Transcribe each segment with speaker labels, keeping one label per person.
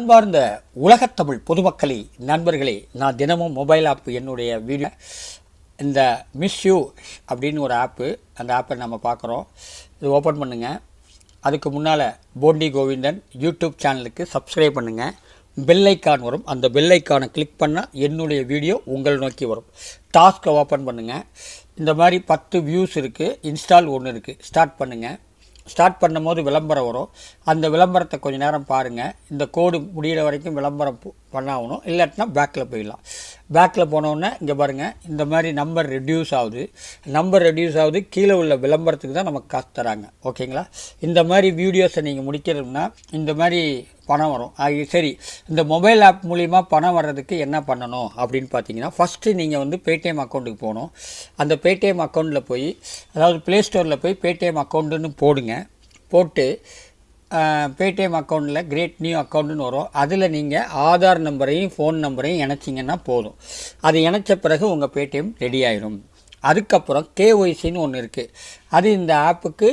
Speaker 1: அன்பார்ந்த உலகத்தமிழ் பொதுமக்களே, நண்பர்களே, நான் தினமும் மொபைல் ஆப் என்னுடைய வீடியோ இந்த மிஸ் யூ அப்படின்னு ஒரு ஆப்பு, அந்த ஆப்பை நம்ம பார்க்குறோம். இது ஓப்பன் பண்ணுங்கள். அதுக்கு முன்னால் pondigovindan யூடியூப் சேனலுக்கு சப்ஸ்கிரைப் பண்ணுங்கள். பெல் ஐக்கான் வரும், அந்த பெல் ஐக்கானை கிளிக் பண்ணால் என்னுடைய வீடியோ உங்கள் நோக்கி வரும். டாஸ்க்கை ஓப்பன் பண்ணுங்கள். இந்த மாதிரி 10 வியூஸ் இருக்குது. இன்ஸ்டால் ஒன்று இருக்குது. ஸ்டார்ட் பண்ணுங்கள். ஸ்டார்ட் பண்ணும்போது விளம்பரம் வரும். அந்த விளம்பரத்தை கொஞ்சம் நேரம் பாருங்கள். இந்த கோடு முடிகிற வரைக்கும் விளம்பரம் பண்ணாகணும். இல்லாட்டினா பேக்கில் போயிடலாம். பேக்கில் போனோடனே இங்கே பாருங்கள், இந்த மாதிரி நம்பர் ரெடியூஸ் ஆகுது. கீழே உள்ள விளம்பரத்துக்கு தான் நமக்கு காசு தராங்க. ஓகேங்களா? இந்த மாதிரி வீடியோஸை நீங்கள் முடிக்கிறதுனா இந்த மாதிரி பணம் வரும். சரி, இந்த மொபைல் ஆப் மூலிமா பணம் வர்றதுக்கு என்ன பண்ணணும் அப்படின்னு பார்த்தீங்கன்னா, ஃபஸ்ட்டு நீங்கள் பேடிஎம் அக்கௌண்ட்டுக்கு போகணும். அந்த பேடிஎம் அக்கௌண்ட்டில் போய், அதாவது ப்ளே ஸ்டோரில் போய் பேடிஎம் அக்கௌண்ட்டுன்னு போடுங்க. போட்டு பேடிஎம் அக்கௌண்ட்டில் கிரியேட் நியூ அக்கௌண்ட்டுன்னு வரும். அதில் நீங்கள் ஆதார் நம்பரையும் ஃபோன் நம்பரையும் இணைச்சிங்கன்னா போதும். அது இணைச்ச பிறகு உங்கள் பேடிஎம் ரெடி ஆயிடும். அதுக்கப்புறம் கேஒய்சின்னு ஒன்று இருக்குது. அது இந்த ஆப்புக்கு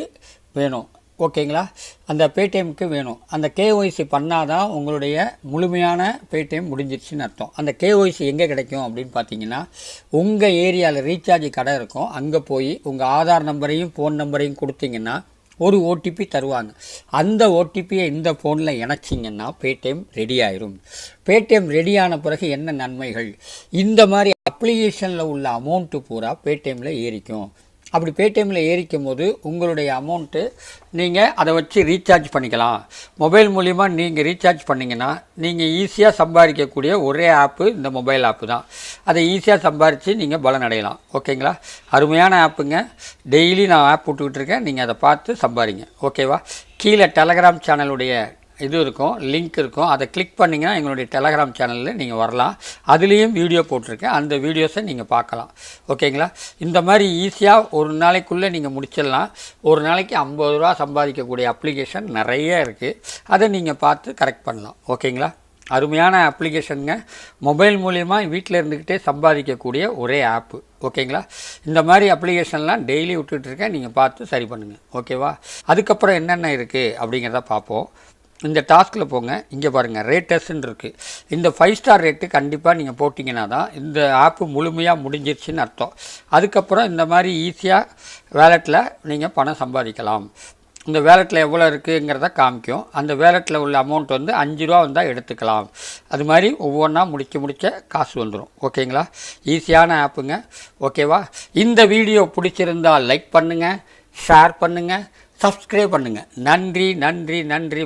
Speaker 1: வேணும். ஓகேங்களா? அந்த பேடிஎம்க்கு வேணும். அந்த கேஒய்சி பண்ணால் தான் உங்களுடைய முழுமையான பேடிஎம் முடிஞ்சிருச்சுன்னு அர்த்தம். அந்த கேஒய்சி எங்கே கிடைக்கும் அப்படின்னு பார்த்தீங்கன்னா, உங்கள் ஏரியாவில் ரீசார்ஜ் கடை இருக்கும். அங்கே போய் உங்கள் ஆதார் நம்பரையும் ஃபோன் நம்பரையும் கொடுத்தீங்கன்னா ஒரு ஓடிபி தருவாங்க. அந்த ஓடிபியை இந்த ஃபோனில் இணைச்சிங்கன்னா பேடிஎம் ரெடி ஆயிரும். பேடிஎம் ரெடியான பிறகு என்ன நன்மைகள்? இந்த மாதிரி அப்ளிகேஷனில் உள்ள அமௌண்ட்டு பூரா பேடிஎம்மில் ஏறிக்கும். அப்படி பேடிஎம்மில் ஏறிக்கும் போது உங்களுடைய அமௌண்ட்டு நீங்கள் அதை வச்சு ரீசார்ஜ் பண்ணிக்கலாம். மொபைல் மூலிமா நீங்கள் ரீசார்ஜ் பண்ணிங்கன்னா நீங்கள் ஈஸியாக சம்பாதிக்கக்கூடிய ஒரே ஆப்பு இந்த மொபைல் ஆப்பு தான். அதை ஈஸியாக சம்பாதிச்சு நீங்கள் பலன் அடையலாம். ஓகேங்களா? அருமையான ஆப்புங்க. டெய்லி நான் ஆப் விட்டுக்கிட்டு இருக்கேன். நீங்கள் அதை பார்த்து சம்பாதிங்க. ஓகேவா? கீழே டெலகிராம் சேனலுடைய இது இருக்கும், லிங்க் இருக்கும். அதை கிளிக் பண்ணிங்கன்னா எங்களுடைய டெலகிராம் சேனலில் நீங்கள் வரலாம். அதுலேயும் வீடியோ போட்டிருக்கேன். அந்த வீடியோஸை நீங்கள் பார்க்கலாம். ஓகேங்களா? இந்த மாதிரி ஈஸியாக ஒரு நாளைக்குள்ளே நீங்கள் முடிச்சிடலாம். ஒரு நாளைக்கு 50 ரூபா சம்பாதிக்கக்கூடிய அப்ளிகேஷன் நிறைய இருக்குது. அதை நீங்கள் பார்த்து கரெக்ட் பண்ணலாம். ஓகேங்களா? அருமையான அப்ளிகேஷனுங்க. மொபைல் மூலிமா வீட்டில் இருந்துக்கிட்டே சம்பாதிக்கக்கூடிய ஒரே ஆப்பு. ஓகேங்களா? இந்த மாதிரி அப்ளிகேஷன்லாம் டெய்லி விட்டுட்டுருக்கேன். நீங்கள் பார்த்து சரி பண்ணுங்கள். ஓகேவா? அதுக்கப்புறம் என்னென்ன இருக்குது அப்படிங்கிறத பார்ப்போம். இந்த டாஸ்கில் போங்க. இங்கே பாருங்கள், ரேட்டஸ்ன்னு இருக்குது. இந்த 5 ஸ்டார் ரேட்டு கண்டிப்பாக நீங்கள் போட்டிங்கன்னா தான் இந்த ஆப்பு முழுமையாக முடிஞ்சிருச்சுன்னு அர்த்தம். அதுக்கப்புறம் இந்த மாதிரி ஈஸியாக வேலெட்டில் நீங்கள் பணம் சம்பாதிக்கலாம். இந்த வேலெட்டில் எவ்வளோ இருக்குங்கிறத காமிக்கும். அந்த வேலெட்டில் உள்ள அமௌண்ட் 5 ரூபா வந்தால் எடுத்துக்கலாம். அது மாதிரி ஒவ்வொன்றா முடிக்க காசு வந்துடும். ஓகேங்களா? ஈஸியான ஆப்புங்க. ஓகேவா? இந்த வீடியோ பிடிச்சிருந்தால் லைக் பண்ணுங்கள், ஷேர் பண்ணுங்கள், சப்ஸ்கிரைப் பண்ணுங்கள். நன்றி.